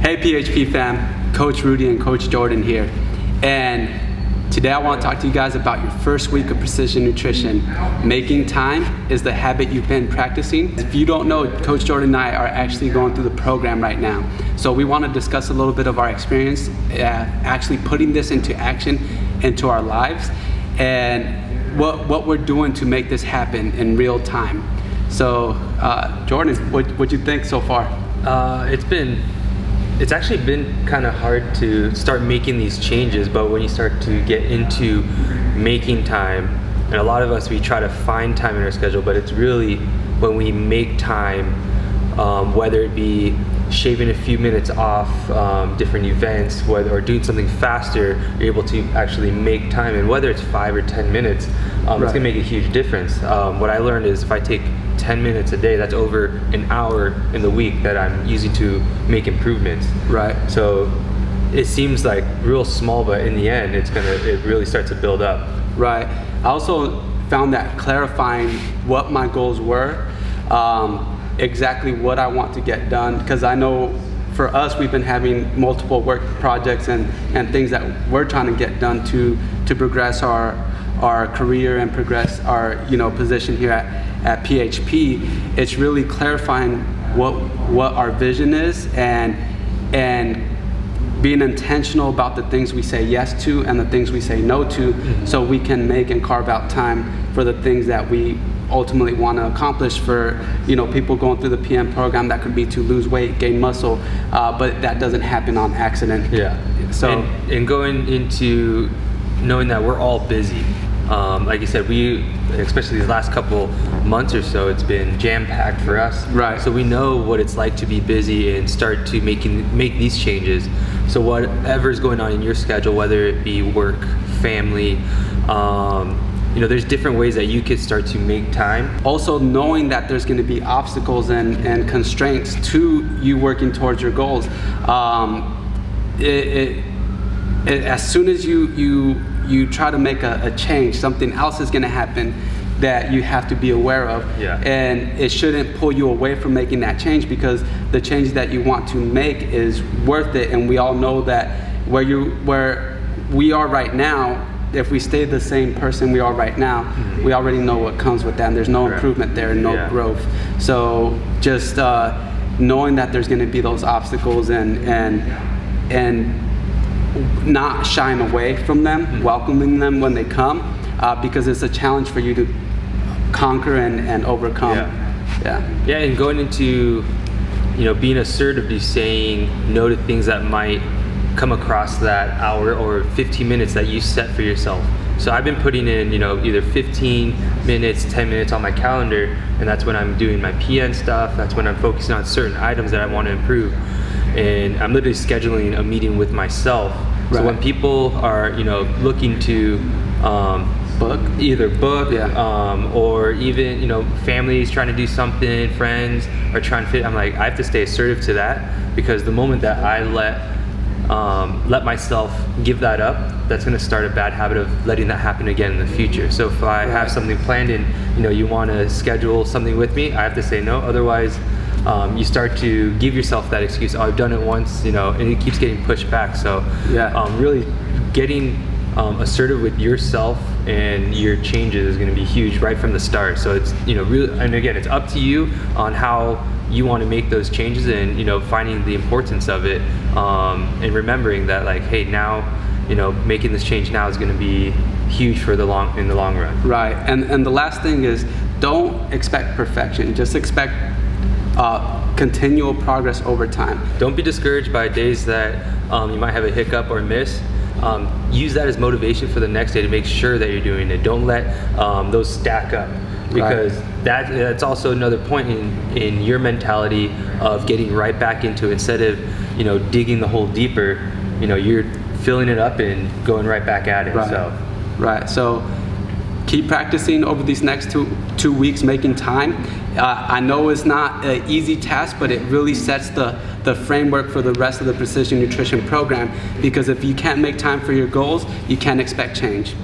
Hey PHP fam, Coach Rudy and Coach Jordan here. And today I want to talk to you guys about your first week of precision nutrition. Making time is the habit you've been practicing. If you don't know, Coach Jordan and I are actually going through the program right now. So we want to discuss a little bit of our experience, actually putting this into action into our lives, and what we're doing to make this happen in real time. So Jordan, what'd you think so far? It's actually been kind of hard to start making these changes, but when you start to get into making time, and a lot of us, we try to find time in our schedule, but it's really when we make time, whether it be shaving a few minutes off different events, or doing something faster, you're able to actually make time. And whether it's 5 or 10 minutes, it's gonna make a huge difference. What I learned is if I take 10 minutes a day, that's over an hour in the week that I'm using to make improvements. Right. So it seems like real small, but in the end, it really starts to build up. Right. I also found that clarifying what my goals were, exactly what I want to get done, because I know for us, we've been having multiple work projects and things that we're trying to get done to progress our career and progress our position here at PHP. It's really clarifying what our vision is and being intentional about the things we say yes to and the things we say no to, so we can make and carve out time for the things that we ultimately want to accomplish. For people going through the PM program, that could be to lose weight, gain muscle, but that doesn't happen on accident. Yeah. So and going into knowing that we're all busy. Like you said, especially these last couple months or so, it's been jam-packed for us. Right. So we know what it's like to be busy and start to make these changes. So whatever's going on in your schedule, whether it be work, family, there's different ways that you could start to make time. Also knowing that there's going to be obstacles and constraints to you working towards your goals. As soon as you try to make a change, something else is going to happen that you have to be aware of. Yeah. And it shouldn't pull you away from making that change, because the change that you want to make is worth it. And we all know that where we are right now, if we stay the same person we are right now, we already know what comes with that, and there's no improvement there, no growth. So just knowing that there's going to be those obstacles and not shying away from them, welcoming them when they come, because it's a challenge for you to conquer and overcome. Yeah, and going into being assertive, to saying no to things that might come across that hour or 15 minutes that you set for yourself. So I've been putting in either 15 minutes, 10 minutes on my calendar, and that's when I'm doing my PN stuff. That's when I'm focusing on certain items that I want to improve. And I'm literally scheduling a meeting with myself. Right. So when people are looking to book, or even families trying to do something, friends are trying to fit, I'm like, I have to stay assertive to that, because the moment that I let myself give that up, that's going to start a bad habit of letting that happen again in the future. So if I have something planned and you want to schedule something with me, I have to say no. Otherwise, you start to give yourself that excuse. Oh, I've done it once, and it keeps getting pushed back. So really getting assertive with yourself and your changes is going to be huge right from the start. So it's really, and again, it's up to you on how you want to make those changes, and finding the importance of it, and remembering that, like, hey, now making this change now is going to be huge in the long run. Right. And the last thing is, don't expect perfection. Just expect continual progress over time. Don't be discouraged by days that you might have a hiccup or miss. Use that as motivation for the next day to make sure that you're doing it. Don't let those stack up, because that's also another point in your mentality of getting right back into it. Instead of digging the hole deeper, you're filling it up and going right back at it. So keep practicing over these next two weeks, making time. I know it's not an easy task, but it really sets the framework for the rest of the precision nutrition program, because if you can't make time for your goals, you can't expect change.